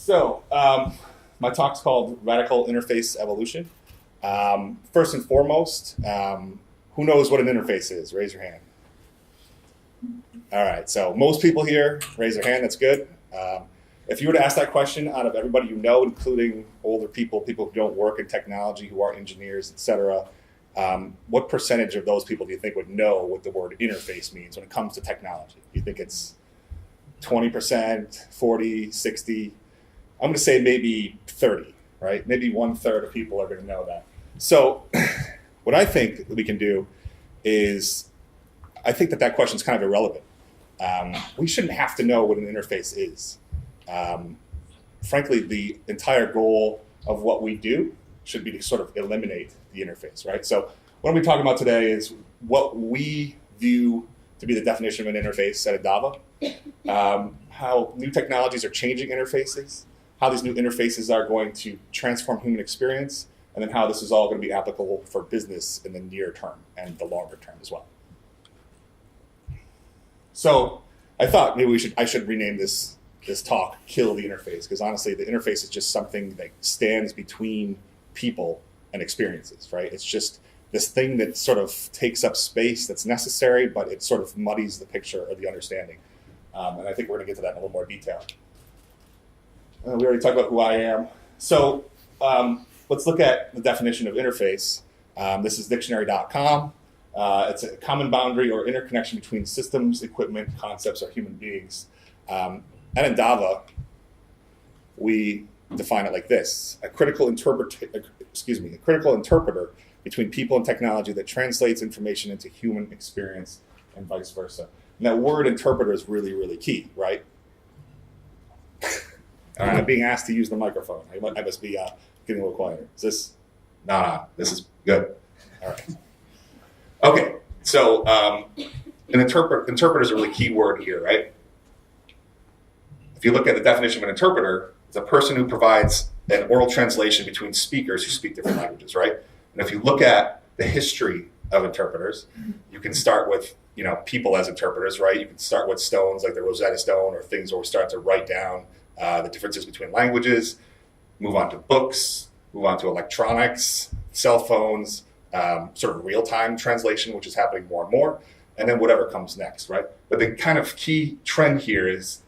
So, my talk's called Radical Interface Evolution. First and foremost, who knows what an interface is? Raise your hand. All right, so most people here, raise their hand, that's good. If you were to ask that question out of everybody you know, including older people, people who don't work in technology, who are engineers, et cetera, what percentage of those people do you think would know what the word interface means when it comes to technology? Do you think it's 20%, 40, 60? I'm gonna say maybe 30, right? Maybe 1/3 of people are gonna know that. So what I think that we can do is, I think that question is kind of irrelevant. We shouldn't have to know what an interface is. Frankly, the entire goal of what we do should be to sort of eliminate the interface, right? So what I'm talking about today is what we view to be the definition of an interface at Endava, how new technologies are changing interfaces, how these new interfaces are going to transform human experience, and then how this is all going to be applicable for business in the near term and the longer term as well. So I thought maybe I should rename this talk "Kill the Interface," because honestly, the interface is just something that stands between people and experiences, right? It's just this thing that sort of takes up space that's necessary, but it sort of muddies the picture or the understanding. And I think we're going to get to that in a little more detail. We already talked about who I am. So let's look at the definition of interface. This is dictionary.com. It's a common boundary or interconnection between systems, equipment, concepts, or human beings. At Endava, we define it like this: a critical interpreter between people and technology that translates information into human experience and vice versa. And that word interpreter is really, really key, right? I'm being asked to use the microphone. I must be getting a little quieter. Is this? No, this is good. All right. Okay, so an interpreter is a really key word here, right? If you look at the definition of an interpreter, it's a person who provides an oral translation between speakers who speak different languages, right? And if you look at the history of interpreters, you can start with people as interpreters, right? You can start with stones like the Rosetta Stone, or things where we start to write down the differences between languages, move on to books, move on to electronics, cell phones, sort of real-time translation, which is happening more and more, and then whatever comes next, right? But the kind of key trend here is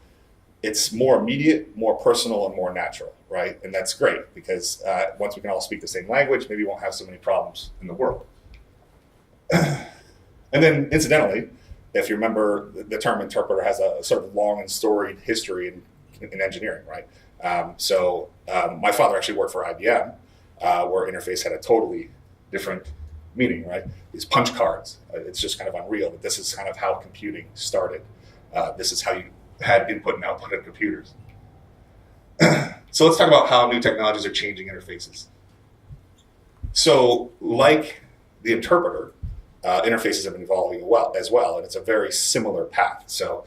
it's more immediate, more personal, and more natural, right? And that's great, because once we can all speak the same language, maybe we won't have so many problems in the world. And then, incidentally, if you remember, the term interpreter has a sort of long and storied history in engineering, right? My father actually worked for IBM, where interface had a totally different meaning, right? These punch cards, it's just kind of unreal, but this is kind of how computing started. This is how you had input and output of computers. So let's talk about how new technologies are changing interfaces. So like the interpreter, interfaces have been evolving as well, and it's a very similar path. So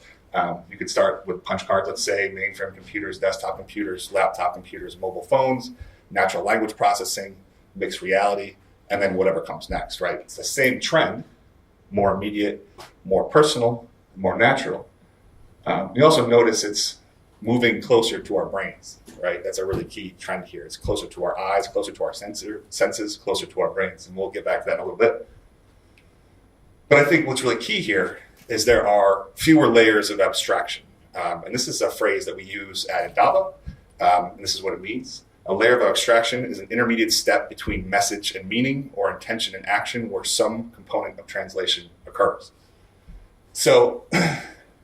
you could start with punch cards, let's say, mainframe computers, desktop computers, laptop computers, mobile phones, natural language processing, mixed reality, and then whatever comes next, right? It's the same trend, more immediate, more personal, more natural. You also notice it's moving closer to our brains, right? That's a really key trend here. It's closer to our eyes, closer to our senses, closer to our brains, and we'll get back to that in a little bit. But I think what's really key here is there are fewer layers of abstraction. And this is a phrase that we use at Endava, and this is what it means. A layer of abstraction is an intermediate step between message and meaning, or intention and action, where some component of translation occurs. So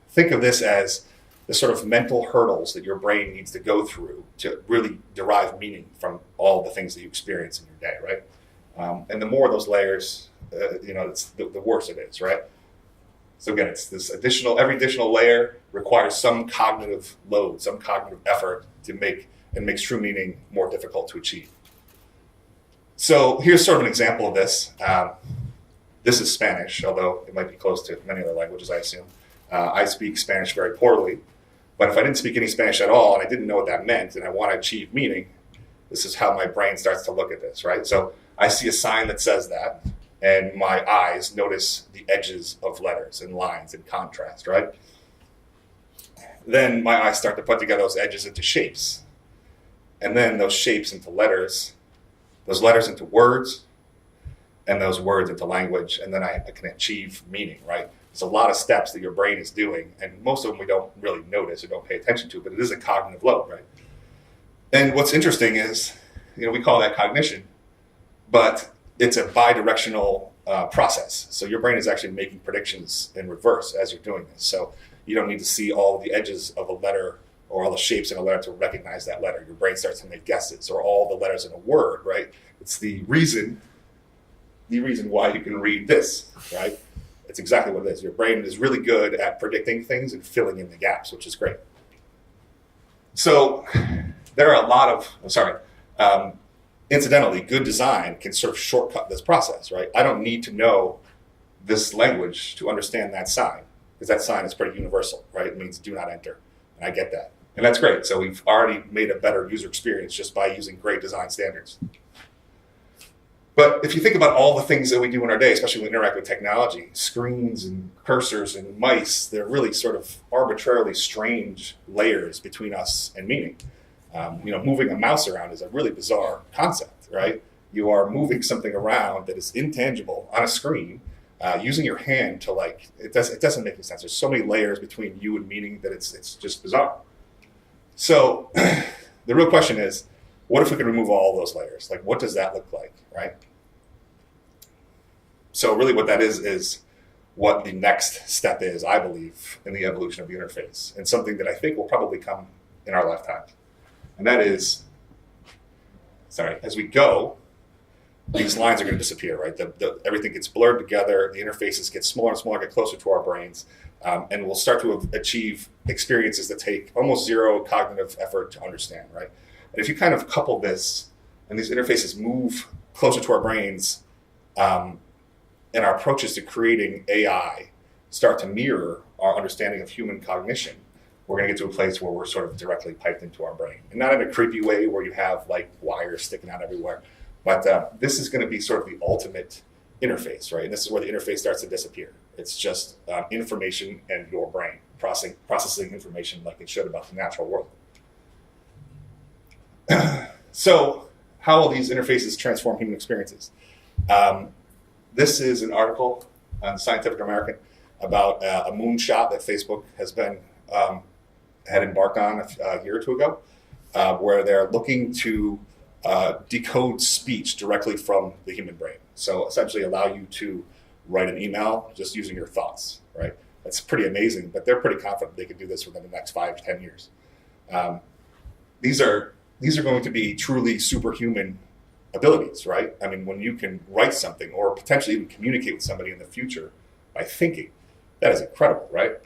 think of this as the sort of mental hurdles that your brain needs to go through to really derive meaning from all the things that you experience in your day, right? And the more of those layers, it's the worse it is, right? So again, it's this every additional layer requires some cognitive load, some cognitive effort makes true meaning more difficult to achieve. So here's sort of an example of this. This is Spanish, although it might be close to many other languages, I assume. I speak Spanish very poorly, but if I didn't speak any Spanish at all and I didn't know what that meant and I want to achieve meaning, this is how my brain starts to look at this, right? So I see a sign that says that, and my eyes notice the edges of letters and lines and contrast, right? Then my eyes start to put together those edges into shapes. and then those shapes into letters, those letters into words, and those words into language, and then I can achieve meaning, right? There's a lot of steps that your brain is doing, and most of them we don't really notice or don't pay attention to, but it is a cognitive load, right? And what's interesting is, we call that cognition, but it's a bidirectional process. So your brain is actually making predictions in reverse as you're doing this. So you don't need to see all the edges of a letter or all the shapes in a letter to recognize that letter. Your brain starts to make guesses, or all the letters in a word, right? It's the reason why you can read this, right? It's exactly what it is. Your brain is really good at predicting things and filling in the gaps, which is great. So there are a lot of, incidentally, good design can sort of shortcut this process, right? I don't need to know this language to understand that sign, because that sign is pretty universal, right? It means do not enter, and I get that. And that's great. So we've already made a better user experience just by using great design standards. But if you think about all the things that we do in our day, especially when we interact with technology, screens and cursors and mice, they're really sort of arbitrarily strange layers between us and meaning. Moving a mouse around is a really bizarre concept, right? You are moving something around that is intangible on a screen, using your hand to it doesn't make any sense. There's so many layers between you and meaning that it's just bizarre. So the real question is, what if we could remove all those layers? Like, what does that look like, right? So really what that is what the next step is, I believe, in the evolution of the interface, and something that I think will probably come in our lifetime. And that is, as we go, these lines are going to disappear, right? Everything gets blurred together, the interfaces get smaller and smaller, get closer to our brains, and we'll start to achieve experiences that take almost zero cognitive effort to understand, right? And if you kind of couple this, and these interfaces move closer to our brains, and our approaches to creating AI start to mirror our understanding of human cognition, we're going to get to a place where we're sort of directly piped into our brain. And not in a creepy way where you have wires sticking out everywhere, but this is going to be sort of the ultimate interface, right? And this is where the interface starts to disappear. It's just information and your brain processing information like it should about the natural world. So how will these interfaces transform human experiences? This is an article on Scientific American about a moonshot that Facebook had embarked on a year or two ago, where they're looking to decode speech directly from the human brain. So essentially allow you to write an email just using your thoughts, right? That's pretty amazing, but they're pretty confident they can do this within the next 5 to 10 years. These are going to be truly superhuman abilities, right? I mean, when you can write something or potentially even communicate with somebody in the future by thinking, that is incredible, right?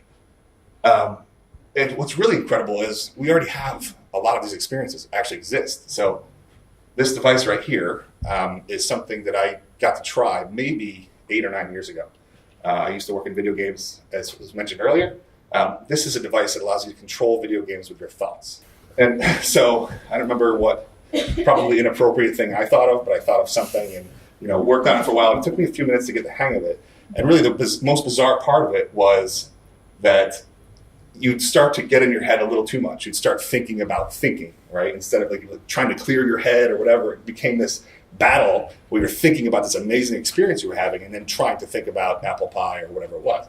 And what's really incredible is we already have a lot of these experiences actually exist. So this device right here is something that I got to try maybe 8 or 9 years ago. I used to work in video games, as was mentioned earlier. This is a device that allows you to control video games with your thoughts. And so I don't remember what probably inappropriate thing I thought of, but I thought of something and worked on it for a while. It took me a few minutes to get the hang of it. And really the most bizarre part of it was that you'd start to get in your head a little too much. You'd start thinking about thinking, right? Instead of trying to clear your head or whatever, it became this battle where you're thinking about this amazing experience you were having and then trying to think about apple pie or whatever it was.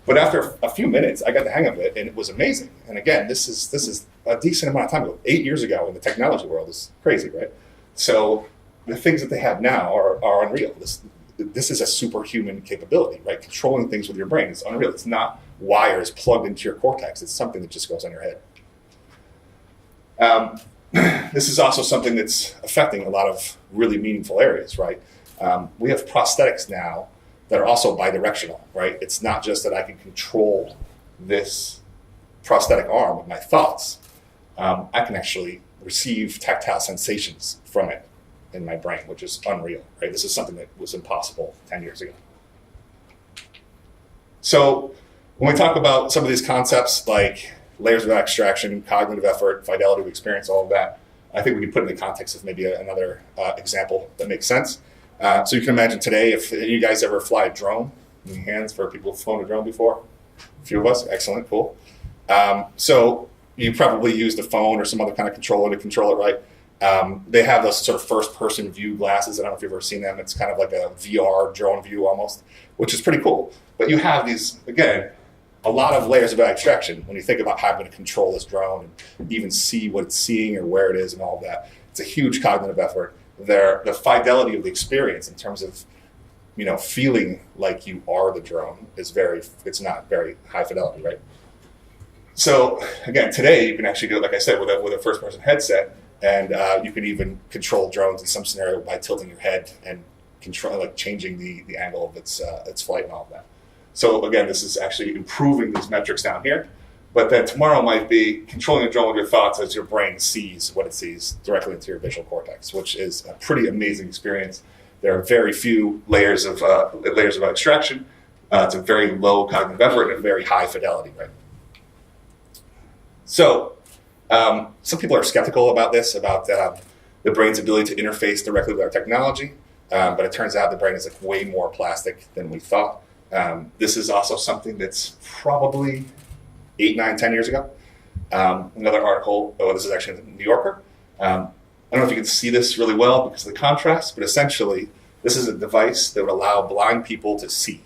But after a few minutes, I got the hang of it, and it was amazing. And again, this is a decent amount of time ago. 8 years ago in the technology world is crazy, right? So the things that they have now are unreal. This is a superhuman capability, right? Controlling things with your brain is unreal. It's not wires plugged into your cortex. It's something that just goes on your head. This is also something that's affecting a lot of really meaningful areas, right? We have prosthetics now that are also bidirectional, right? It's not just that I can control this prosthetic arm with my thoughts. I can actually receive tactile sensations from it in my brain, which is unreal, right? This is something that was impossible 10 years ago. So when we talk about some of these concepts like layers of abstraction, cognitive effort, fidelity of experience, all of that, I think we can put in the context of maybe another example that makes sense. So you can imagine today, if you guys ever fly a drone, in your hands for people who've flown a drone before, a few of us, excellent, cool. So you probably used a phone or some other kind of controller to control it, right? They have those sort of first-person view glasses. I don't know if you've ever seen them. It's kind of like a VR drone view almost, which is pretty cool. But you have these, again, a lot of layers of abstraction when you think about how I'm going to control this drone and even see what it's seeing or where it is and all of that. It's a huge cognitive effort. The fidelity of the experience in terms of, feeling like you are the drone is it's not very high fidelity, right? So again, today you can actually do it, like I said, with a first-person headset, and you can even control drones in some scenario by tilting your head and changing the angle of its flight and all of that. So again, this is actually improving these metrics down here. But then tomorrow might be controlling the drone with your thoughts as your brain sees what it sees directly into your visual cortex, which is a pretty amazing experience. There are very few layers of abstraction. It's a very low cognitive effort and very high fidelity, right? So some people are skeptical about this, about the brain's ability to interface directly with our technology. But it turns out the brain is way more plastic than we thought. This is also something that's probably 8, 9, 10 years ago. Another article, this is actually in the New Yorker. I don't know if you can see this really well because of the contrast, but essentially this is a device that would allow blind people to see.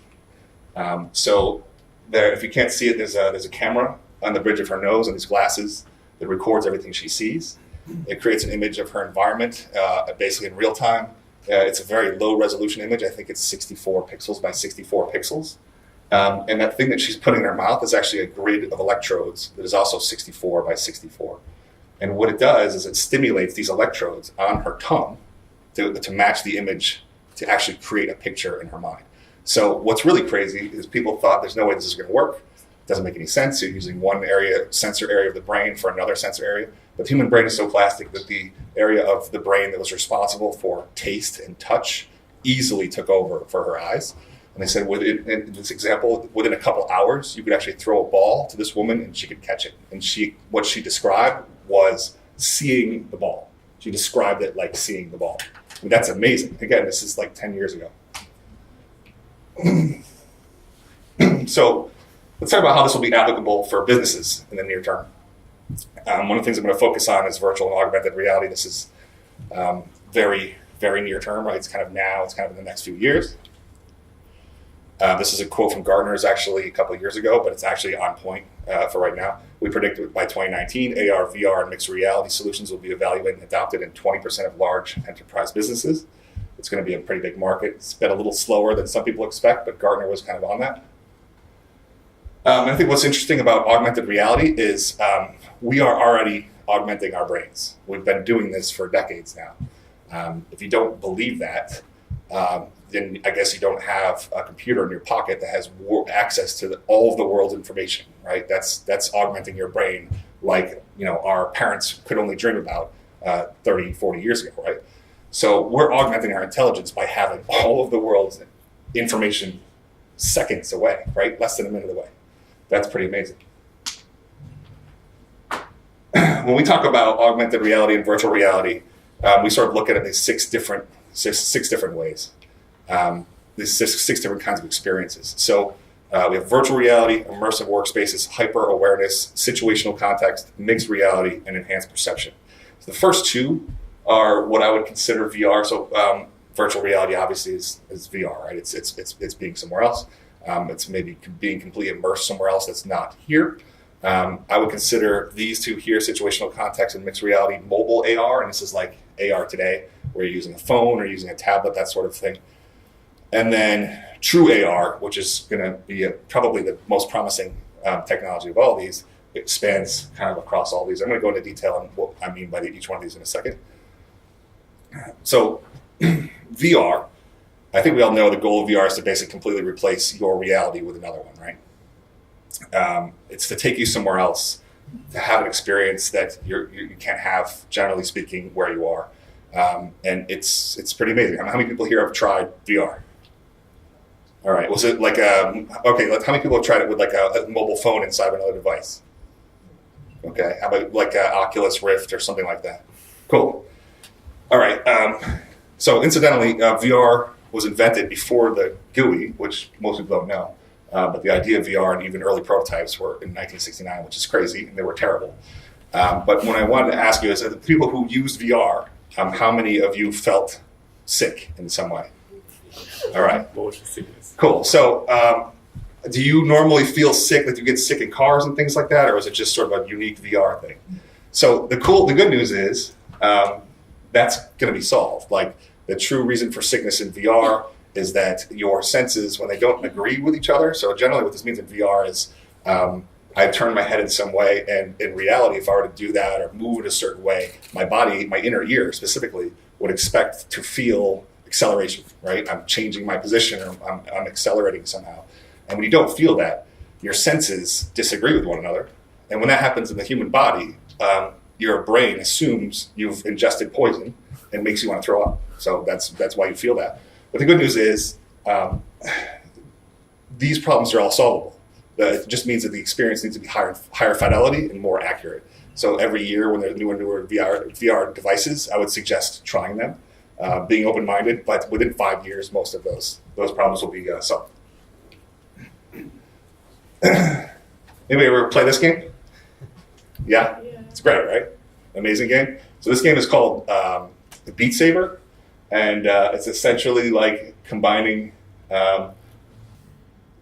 So there, if you can't see it, there's a camera on the bridge of her nose and these glasses that records everything she sees. It creates an image of her environment, basically in real time. It's a very low resolution image. I think it's 64 pixels by 64 pixels. And that thing that she's putting in her mouth is actually a grid of electrodes that is also 64 by 64. And what it does is it stimulates these electrodes on her tongue to match the image to actually create a picture in her mind. So what's really crazy is people thought there's no way this is going to work. It doesn't make any sense. You're using one sensor area of the brain for another sensor area. But the human brain is so plastic that the area of the brain that was responsible for taste and touch easily took over for her eyes. And they said, in this example, within a couple hours, you could actually throw a ball to this woman and she could catch it. And what she described was seeing the ball. She described it like seeing the ball. And that's amazing. Again, this is like 10 years ago. So let's talk about how this will be applicable for businesses in the near term. One of the things I'm going to focus on is virtual and augmented reality. This is very, very near term, right? It's kind of now, it's kind of in the next few years. This is a quote from Gartner's actually a couple of years ago, but it's actually on point for right now. We predict by 2019, AR, VR, and mixed reality solutions will be evaluated and adopted in 20% of large enterprise businesses. It's going to be a pretty big market. It's been a little slower than some people expect, but Gartner was kind of on that. I think what's interesting about augmented reality is we are already augmenting our brains. We've been doing this for decades now. If you don't believe that, then I guess you don't have a computer in your pocket that has access to all of the world's information, right? That's augmenting your brain like our parents could only dream about 30, 40 years ago, right? So we're augmenting our intelligence by having all of the world's information seconds away, right? Less than a minute away. That's pretty amazing. When we talk about augmented reality and virtual reality, we sort of look at it in six different ways. These six different kinds of experiences. So we have virtual reality, immersive workspaces, hyperawareness, situational context, mixed reality, and enhanced perception. So the first two are what I would consider VR. So virtual reality obviously is VR, right? It's being somewhere else. It's maybe being completely immersed somewhere else that's not here. I would consider these two here, situational context and mixed reality, mobile AR, and this is like AR today, where you're using a phone or using a tablet, that sort of thing. And then true AR, which is going to be probably the most promising technology of all these. It spans kind of across all these. I'm going to go into detail on what I mean by each one of these in a second. So VR, I think we all know the goal of VR is to basically completely replace your reality with another one, right? It's to take you somewhere else, to have an experience that you can't have, generally speaking, where you are. And it's pretty amazing. How many people here have tried VR? All right, was it like okay, how many people have tried it with like a mobile phone inside of another device? Okay, how about like an Oculus Rift or something like that? Cool. All right, so incidentally, VR was invented before the GUI, which most people don't know. But the idea of VR and even early prototypes were in 1969, which is crazy, and they were terrible. But what I wanted to ask you is, the people who use VR, how many of you felt sick in some way? All right. Motion sickness. Cool. So do you normally feel sick, like you get sick in cars and things like that, or is it just sort of a unique VR thing? So the good news is that's going to be solved. Like, the true reason for sickness in VR is that your senses, when they don't agree with each other, so generally what this means in VR is I turn my head in some way, and in reality, if I were to do that or move it a certain way, my body, my inner ear specifically, would expect to feel acceleration, right? I'm changing my position, or I'm accelerating somehow. And when you don't feel that, your senses disagree with one another. And when that happens in the human body, your brain assumes you've ingested poison and makes you want to throw up. So that's why you feel that. But the good news is these problems are all solvable. It just means that the experience needs to be higher fidelity and more accurate. So every year when there are newer VR devices, I would suggest trying them, being open-minded. But within 5 years, most of those problems will be solved. Anybody ever play this game? Yeah? It's great, right? Amazing game. So this game is called Beat Saber, and it's essentially like combining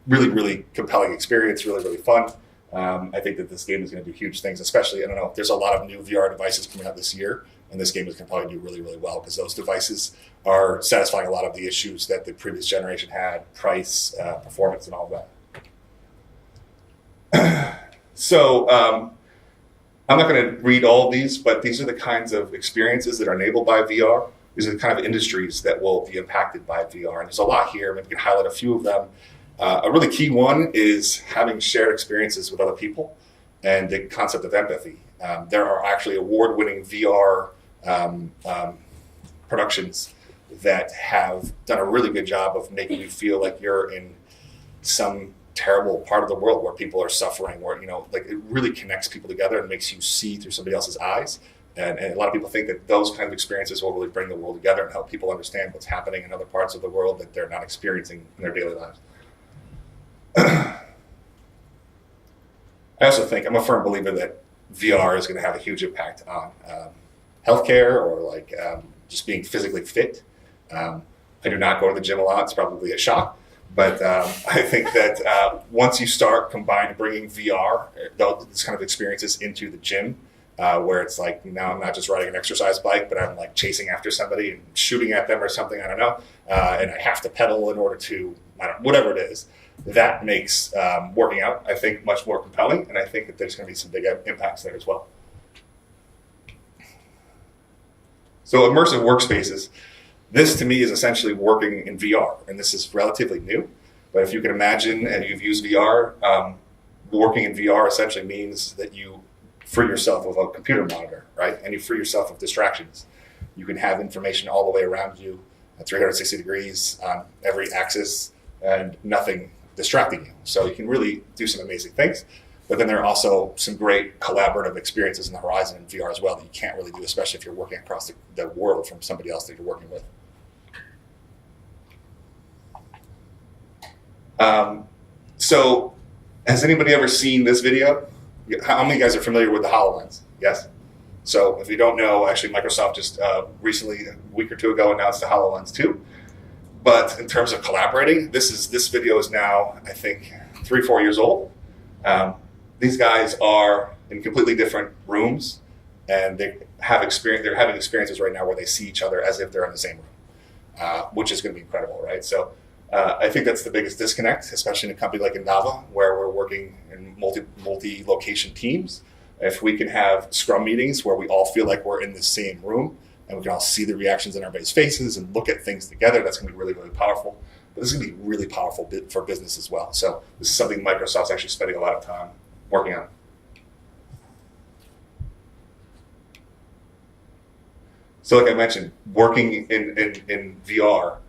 really, really compelling experience, really, really fun. I think that this game is going to do huge things, especially, I don't know, there's a lot of new VR devices coming out this year, and this game is going to probably do really, really well because those devices are satisfying a lot of the issues that the previous generation had, price, performance, and all of that. So I'm not going to read all of these, but these are the kinds of experiences that are enabled by VR. These are the kind of industries that will be impacted by VR. And there's a lot here. Maybe we can highlight a few of them. A really key one is having shared experiences with other people and the concept of empathy. There are actually award-winning VR productions that have done a really good job of making you feel like you're in some terrible part of the world where people are suffering, where, like, it really connects people together and makes you see through somebody else's eyes. And a lot of people think that those kind of experiences will really bring the world together and help people understand what's happening in other parts of the world that they're not experiencing in their daily lives. I also think, I'm a firm believer that VR is going to have a huge impact on healthcare, or like just being physically fit. I do not go to the gym a lot. It's probably a shock. But I think that once you start bringing VR, this kind of experiences into the gym, where it's like, now I'm not just riding an exercise bike, but I'm like chasing after somebody and shooting at them or something, I don't know, and I have to pedal in order to, whatever it is, that makes working out, I think, much more compelling, and I think that there's going to be some big impacts there as well. So immersive workspaces. This, to me, is essentially working in VR, and this is relatively new. But if you can imagine, and you've used VR, working in VR essentially means that you free yourself of a computer monitor, right? And you free yourself of distractions. You can have information all the way around you at 360 degrees on every axis, and nothing distracting you. So you can really do some amazing things. But then there are also some great collaborative experiences in the horizon in VR as well that you can't really do, especially if you're working across the world from somebody else that you're working with. So has anybody ever seen this video? How many of you guys are familiar with the HoloLens? Yes? So if you don't know, actually Microsoft just recently, a week or two ago, announced the HoloLens 2. But in terms of collaborating, this video is now, I think, 3-4 years old. These guys are in completely different rooms, and they're having experiences right now where they see each other as if they're in the same room, which is going to be incredible, right? So I think that's the biggest disconnect, especially in a company like Endava, where we're working in multi-location teams. If we can have scrum meetings where we all feel like we're in the same room, and we can all see the reactions in everybody's faces and look at things together, that's going to be really, really powerful. But this is going to be really powerful for business as well. So this is something Microsoft's actually spending a lot of time working on. So like I mentioned, working in VR,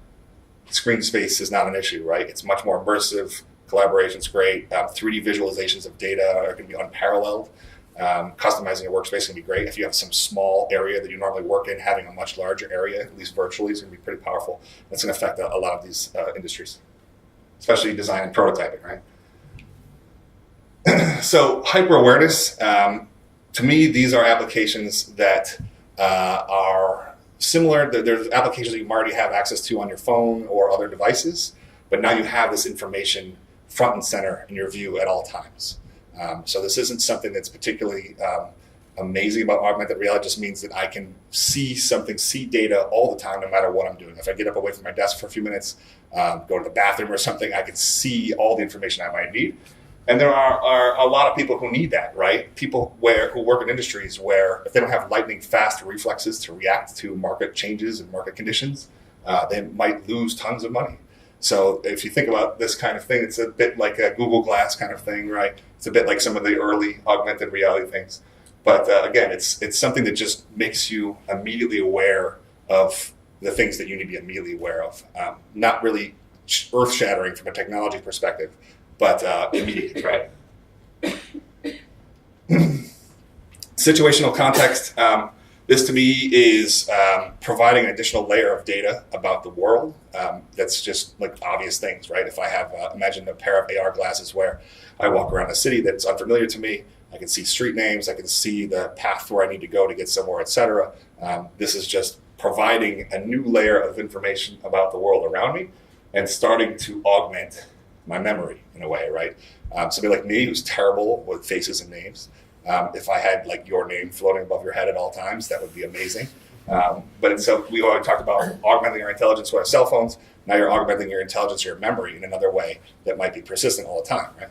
screen space is not an issue, right? It's much more immersive. Collaboration's great. 3D visualizations of data are going to be unparalleled. Customizing your workspace can be great. If you have some small area that you normally work in, having a much larger area, at least virtually, is going to be pretty powerful. That's going to affect a lot of these industries, especially design and prototyping, right? So hyperawareness, to me, these are applications that are similar. There's applications that you already have access to on your phone or other devices, but now you have this information front and center in your view at all times. So this isn't something that's particularly amazing about augmented reality. It just means that I can see something, see data all the time, no matter what I'm doing. If I get up away from my desk for a few minutes, go to the bathroom or something, I can see all the information I might need. And there are a lot of people who need that, right? People who work in industries where if they don't have lightning fast reflexes to react to market changes and market conditions, they might lose tons of money. So if you think about this kind of thing, it's a bit like a Google Glass kind of thing, right? It's a bit like some of the early augmented reality things. But again, it's something that just makes you immediately aware of the things that you need to be immediately aware of. Not really earth-shattering from a technology perspective, but immediate, right? Situational context. This to me is providing an additional layer of data about the world. That's just like obvious things, right? If I have, imagine a pair of AR glasses where I walk around a city that's unfamiliar to me, I can see street names, I can see the path where I need to go to get somewhere, etc. This is just providing a new layer of information about the world around me and starting to augment my memory in a way, right? Somebody like me who's terrible with faces and names, if I had like your name floating above your head at all times, that would be amazing. So we always talk about augmenting our intelligence with our cell phones. Now you're augmenting your intelligence, your memory in another way that might be persistent all the time, right?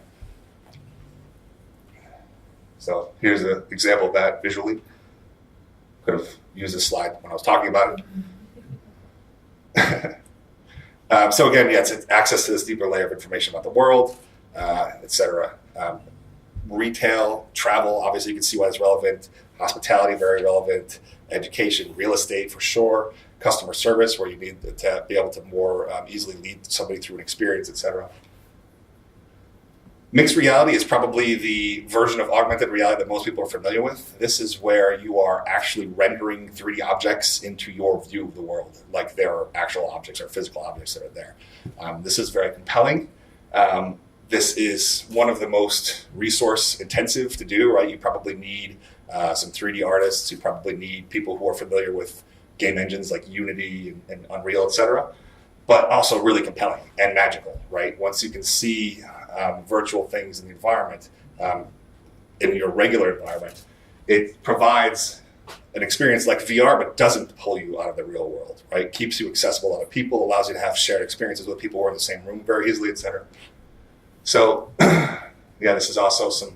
So here's an example of that visually. Could have used this slide when I was talking about it. So again, yeah, it's access to this deeper layer of information about the world, etc. Retail, travel, obviously you can see why it's relevant. Hospitality, very relevant. Education, real estate for sure. Customer service, where you need to be able to more easily lead somebody through an experience, etc. Mixed reality is probably the version of augmented reality that most people are familiar with. This is where you are actually rendering 3D objects into your view of the world, like they're actual objects or physical objects that are there. This is very compelling. This is one of the most resource intensive to do, right? You probably need some 3D artists. You probably need people who are familiar with game engines like Unity and Unreal, etc. But also really compelling and magical, right? Once you can see virtual things in the environment, in your regular environment, it provides an experience like VR, but doesn't pull you out of the real world, right? Keeps you accessible to other people, allows you to have shared experiences with people who are in the same room very easily, etc. So, yeah, this is also some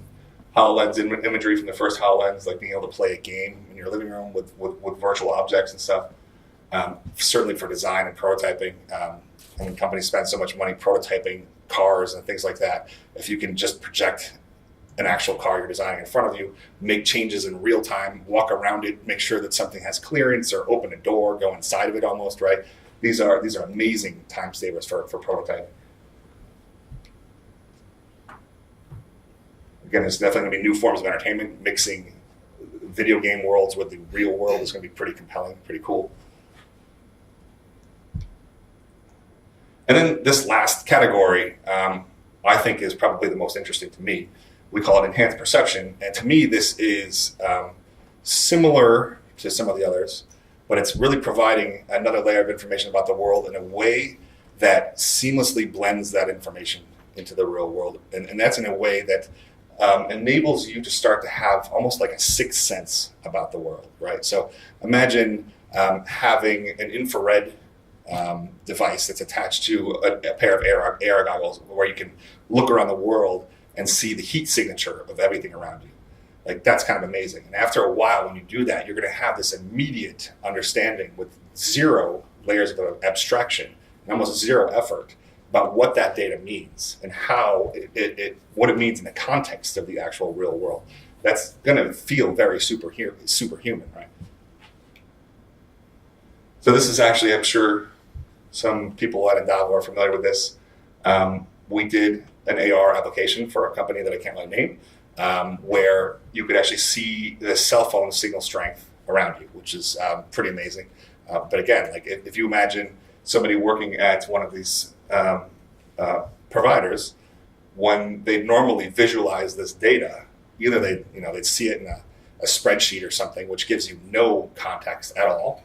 HoloLens imagery from the first HoloLens, like being able to play a game in your living room with virtual objects and stuff. Certainly for design and prototyping. And when companies spend so much money prototyping cars and things like that, if you can just project an actual car you're designing in front of you, make changes in real time, walk around it, make sure that something has clearance or open a door, go inside of it almost, right? These are amazing time savers for prototyping. Again, there's definitely going to be new forms of entertainment. Mixing video game worlds with the real world is going to be pretty compelling, pretty cool. And then this last category, I think is probably the most interesting to me. We call it enhanced perception. And to me, this is similar to some of the others, but it's really providing another layer of information about the world in a way that seamlessly blends that information into the real world. And that's in a way that enables you to start to have almost like a sixth sense about the world, right? So imagine having an infrared device that's attached to a pair of AR goggles where you can look around the world and see the heat signature of everything around you. Like, that's kind of amazing. And after a while, when you do that, you're going to have this immediate understanding with zero layers of abstraction and almost zero effort about what that data means and how what it means in the context of the actual real world. That's going to feel very superhuman, right? So this is actually, I'm sure some people at Endava are familiar with this. We did an AR application for a company that I can't really name, where you could actually see the cell phone signal strength around you, which is pretty amazing. But again, like if you imagine somebody working at one of these providers, when they normally visualize this data, either they'd see it a spreadsheet or something, which gives you no context at all.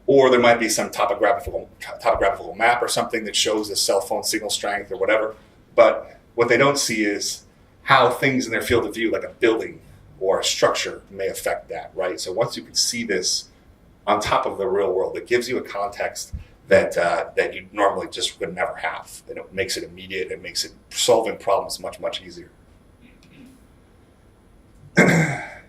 Or there might be some topographical map or something that shows the cell phone signal strength or whatever. But what they don't see is how things in their field of view, like a building or a structure, may affect that, right? So once you can see this on top of the real world, it gives you a context that you normally just would never have. And it makes it immediate. It makes it solving problems much, much easier.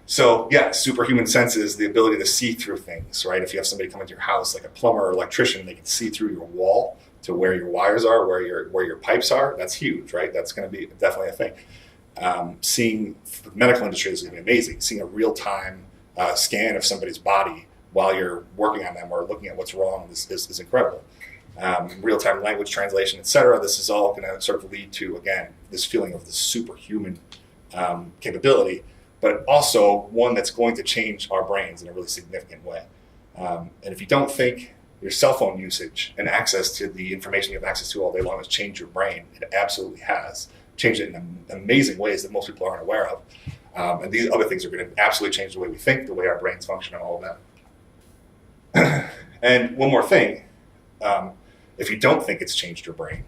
So yeah, superhuman senses, the ability to see through things, right? If you have somebody come into your house, like a plumber or electrician, they can see through your wall to where your wires are, where your pipes are. That's huge, right? That's going to be definitely a thing. Seeing the medical industry is going to be amazing. Seeing a real-time scan of somebody's body while you're working on them or looking at what's wrong is incredible. Real-time language translation, et cetera. This is all going to sort of lead to, again, this feeling of the superhuman capability, but also one that's going to change our brains in a really significant way. And if you don't think your cell phone usage and access to the information you have access to all day long has changed your brain, it absolutely has. Changed it in amazing ways that most people aren't aware of. And these other things are going to absolutely change the way we think, the way our brains function, and all of that. And one more thing, if you don't think it's changed your brain,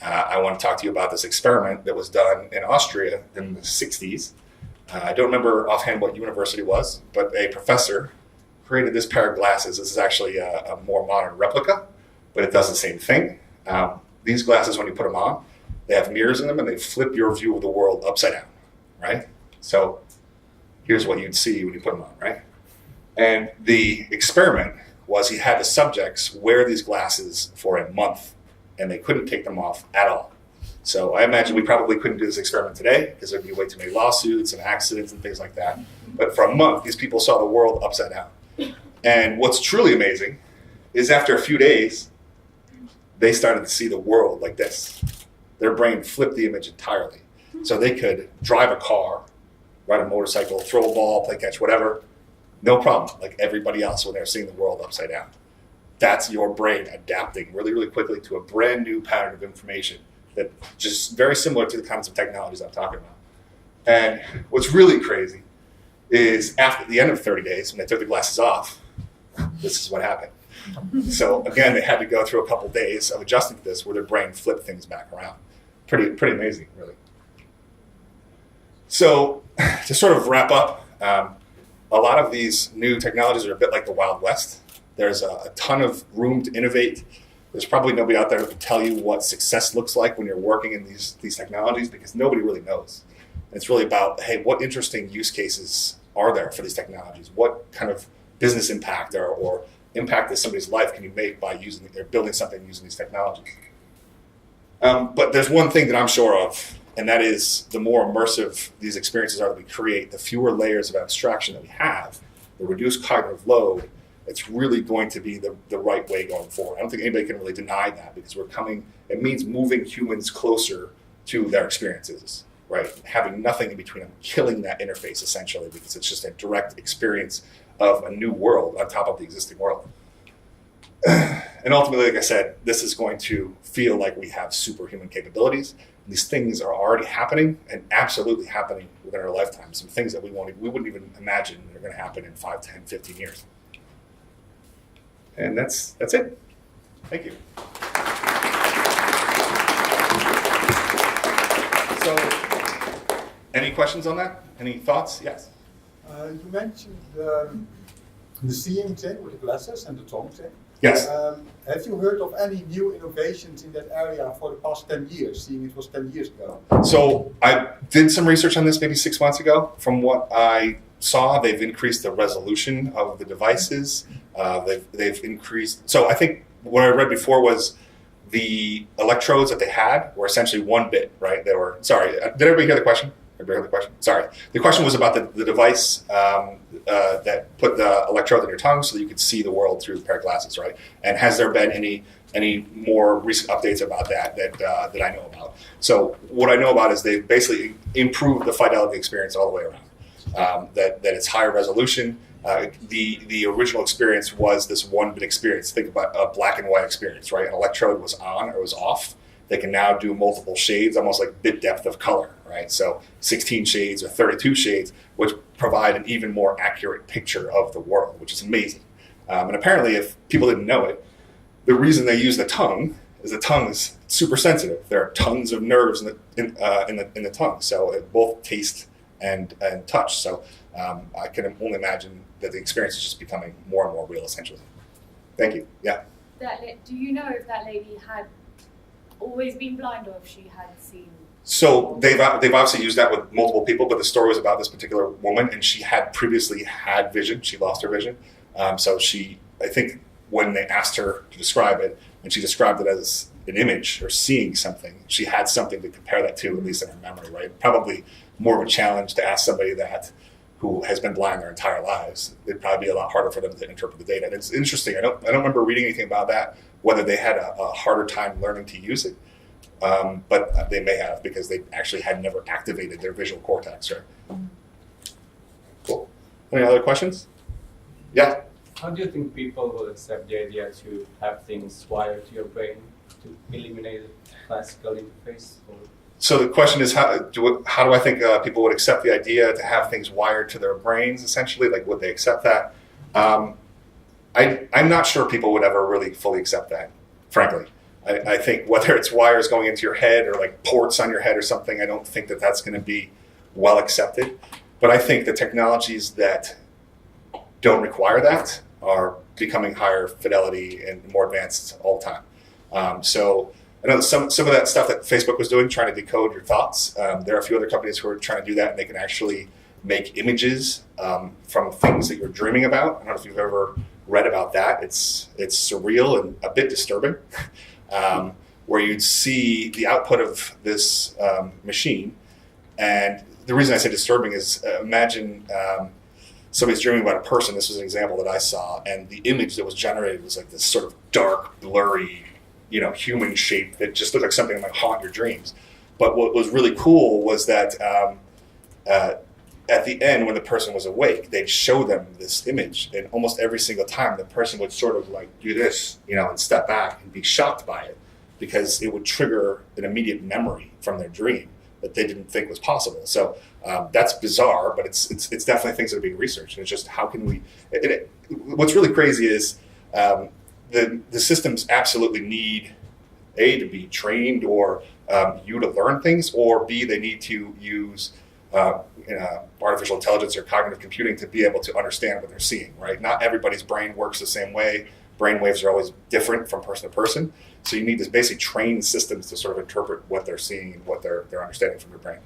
I want to talk to you about this experiment that was done in Austria in the 60s. I don't remember offhand what university it was, but a professor created this pair of glasses. This is actually a more modern replica, but it does the same thing. These glasses, when you put them on, they have mirrors in them and they flip your view of the world upside down, right? So here's what you'd see when you put them on, right? And the experiment was he had the subjects wear these glasses for a month and they couldn't take them off at all. So I imagine we probably couldn't do this experiment today because there'd be way too many lawsuits and accidents and things like that. But for a month, these people saw the world upside down. And what's truly amazing is after a few days, they started to see the world like this. Their brain flipped the image entirely. So they could drive a car, ride a motorcycle, throw a ball, play catch, whatever. No problem, like everybody else when they're seeing the world upside down. That's your brain adapting really, really quickly to a brand new pattern of information that just very similar to the kinds of technologies I'm talking about. And what's really crazy is after the end of 30 days, when they took the glasses off, this is what happened. So again, they had to go through a couple days of adjusting to this where their brain flipped things back around. Pretty amazing, really. So to sort of wrap up, a lot of these new technologies are a bit like the Wild West. There's a ton of room to innovate. There's probably nobody out there who can tell you what success looks like when you're working in these technologies because nobody really knows. And it's really about, hey, what interesting use cases are there for these technologies? What kind of business impact or impact to somebody's life can you make by using or building something using these technologies? But there's one thing that I'm sure of, and that is the more immersive these experiences are that we create, the fewer layers of abstraction that we have, the reduced cognitive load, it's really going to be the right way going forward. I don't think anybody can really deny that because it means moving humans closer to their experiences, right? Having nothing in between them, killing that interface essentially because it's just a direct experience of a new world on top of the existing world. And ultimately, like I said, this is going to feel like we have superhuman capabilities. These things are already happening and absolutely happening within our lifetime. Some things that we wouldn't even imagine are going to happen in 5, 10, 15 years. And that's it. Thank you. So, any questions on that? Any thoughts? Yes. You mentioned the seeing thing with the glasses and the tongue thing. Yes. Have you heard of any new innovations in that area for the past 10 years, seeing it was 10 years ago? So I did some research on this maybe 6 months ago. From what I saw, they've increased the resolution of the devices. They've increased. So I think what I read before was the electrodes that they had were essentially 1 bit, right? They were, sorry, did everybody hear the question? Sorry. The question was about the device that put the electrode in your tongue so that you could see the world through the pair of glasses, right? And has there been any more recent updates about that I know about? So what I know about is they've basically improved the fidelity experience all the way around. That it's higher resolution. The original experience was this 1 bit experience. Think about a black and white experience, right? An electrode was on or was off, they can now do multiple shades, almost like bit depth of color, right? So 16 shades or 32 shades, which provide an even more accurate picture of the world, which is amazing. And apparently, if people didn't know it, the reason they use the tongue is super sensitive. There are tons of nerves in the tongue, so it both taste and touch. So I can only imagine that the experience is just becoming more and more real, essentially. Thank you. Yeah. Do you know if that lady had always been blind or if she had seen? So they've obviously used that with multiple people, but the story was about this particular woman, and she had previously had vision. She lost her vision. So I think when they asked her to describe it, and she described it as an image or seeing something, she had something to compare that to, at least in her memory, right? Probably more of a challenge to ask somebody that who has been blind their entire lives. It'd probably be a lot harder for them to interpret the data. And it's interesting. I don't remember reading anything about that, whether they had a harder time learning to use it. But they may have, because they actually had never activated their visual cortex, right? Cool. Any other questions? Yeah? How do you think people will accept the idea to have things wired to your brain to eliminate the classical interface? So the question is, how do I think people would accept the idea to have things wired to their brains, essentially? Like, would they accept that? I'm not sure people would ever really fully accept that, frankly. I think whether it's wires going into your head or like ports on your head or something, I don't think that that's going to be well accepted. But I think the technologies that don't require that are becoming higher fidelity and more advanced all the time. So I know some of that stuff that Facebook was doing, trying to decode your thoughts. There are a few other companies who are trying to do that, and they can actually make images from things that you're dreaming about. I don't know if you've ever read about that. It's surreal and a bit disturbing. Where you'd see the output of this machine. And the reason I say disturbing is imagine somebody's dreaming about a person. This was an example that I saw, and the image that was generated was like this sort of dark, blurry, human shape that just looked like something that might haunt your dreams. But what was really cool was that at the end, when the person was awake, they'd show them this image, and almost every single time the person would sort of like do this, and step back and be shocked by it, because it would trigger an immediate memory from their dream that they didn't think was possible. So that's bizarre, but it's definitely things that are being researched. And it's just, how can we? What's really crazy is the systems absolutely need A, to be trained, or you to learn things, or B, they need to use artificial intelligence or cognitive computing to be able to understand what they're seeing, right? Not everybody's brain works the same way. Brain waves are always different from person to person. So you need to basically train systems to sort of interpret what they're seeing and what they're understanding from your brain.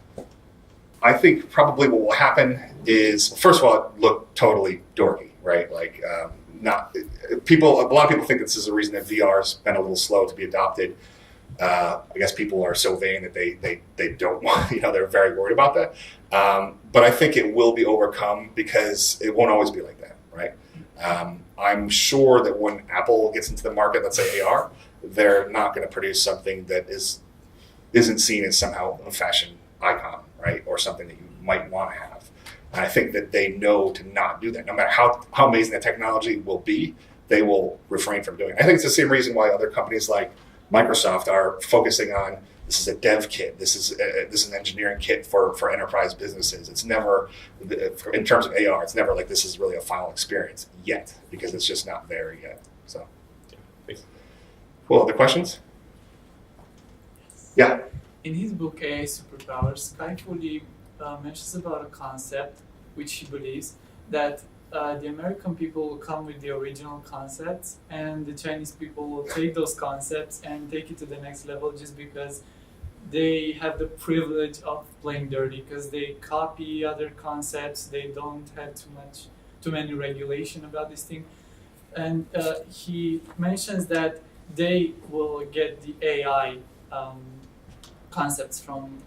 I think probably what will happen is, first of all, it look totally dorky, right? Like a lot of people think this is the reason that VR has been a little slow to be adopted. I guess people are so vain that they don't want, they're very worried about that. But I think it will be overcome, because it won't always be like that, right? I'm sure that when Apple gets into the market, let's say AR, they're not going to produce something that isn't seen as somehow a fashion icon, right? Or something that you might want to have. And I think that they know to not do that. No matter how amazing the technology will be, they will refrain from doing it. I think it's the same reason why other companies like Microsoft are focusing on, this is a dev kit, this is an engineering kit for enterprise businesses. It's never, in terms of AR, it's never like this is really a final experience yet, because it's just not there yet. So, cool. Other questions? Yeah. In his book AI Superpowers, Sky Fully mentions about a concept which he believes that the American people will come with the original concepts, and the Chinese people will take those concepts and take it to the next level, just because they have the privilege of playing dirty, because they copy other concepts. They don't have too many regulation about this thing. And he mentions that they will get the AI concepts from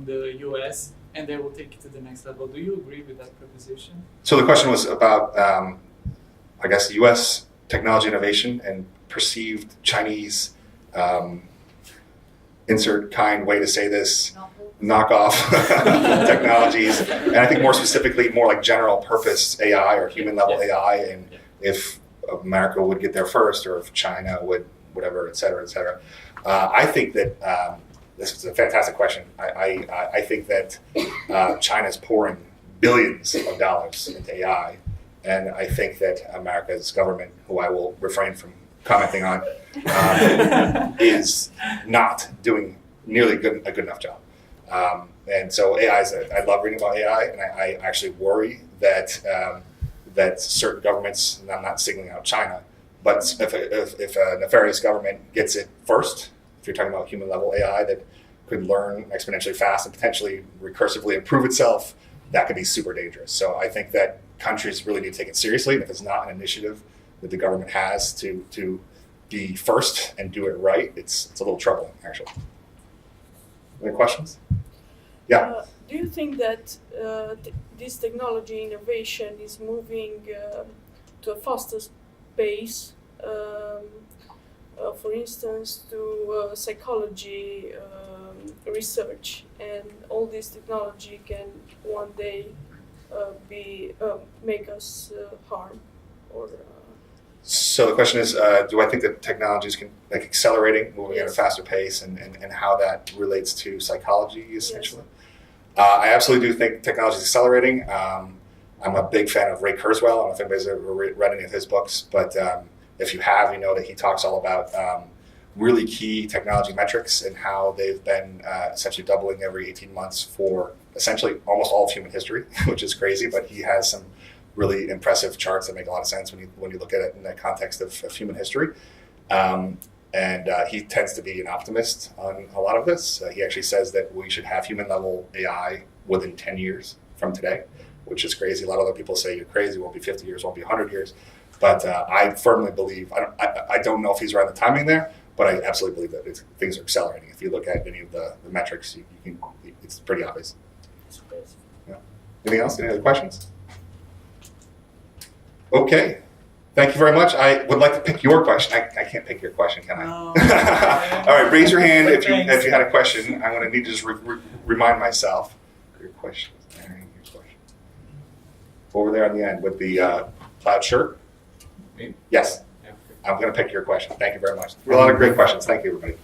the US, and they will take it to the next level. Do you agree with that proposition? So the question was about, I guess, U.S. technology innovation and perceived Chinese, insert kind way to say this, knockoff technologies. And I think more specifically, more like general purpose AI or human level AI, and if America would get there first, or if China would whatever, et cetera, et cetera. I think that this is a fantastic question. I think that China's pouring billions of dollars into AI, and I think that America's government, who I will refrain from commenting on, is not doing nearly a good enough job. And so AI I love reading about AI, and I actually worry that that certain governments, and I'm not singling out China, but if a nefarious government gets it first, if you're talking about human level AI that could learn exponentially fast and potentially recursively improve itself, that could be super dangerous. So I think that countries really need to take it seriously, and if it's not an initiative that the government has to be first and do it right, it's a little troubling, actually. Any questions? Yeah. Do you think that this technology innovation is moving to a faster pace? For instance, to psychology research, and all this technology can one day make us harm, or. So the question is, do I think that technologies can accelerating, moving at a faster pace, and how that relates to psychology, essentially? Yes. I absolutely do think technology is accelerating. I'm a big fan of Ray Kurzweil. I don't know if anybody's ever read any of his books, but if you have, you know that he talks all about really key technology metrics and how they've been essentially doubling every 18 months for essentially almost all of human history, which is crazy, but he has some really impressive charts that make a lot of sense when you look at it in the context of human history. And he tends to be an optimist on a lot of this. He actually says that we should have human level AI within 10 years from today, which is crazy. A lot of other people say you're crazy, it won't be 50 years, it won't be 100 years. But I firmly believe, I don't know if he's right on the timing there, but I absolutely believe that things are accelerating. If you look at any of the metrics, it's pretty obvious. Yeah. Anything else? Any other questions? Okay. Thank you very much. I would like to pick your question. I can't pick your question, can I? No. All right, raise your hand if you had a question. I'm going to need to just remind myself your question. Over there on the end with the plaid shirt. Me? Yes. Yeah. I'm going to pick your question. Thank you very much. A lot of great questions. Thank you, everybody.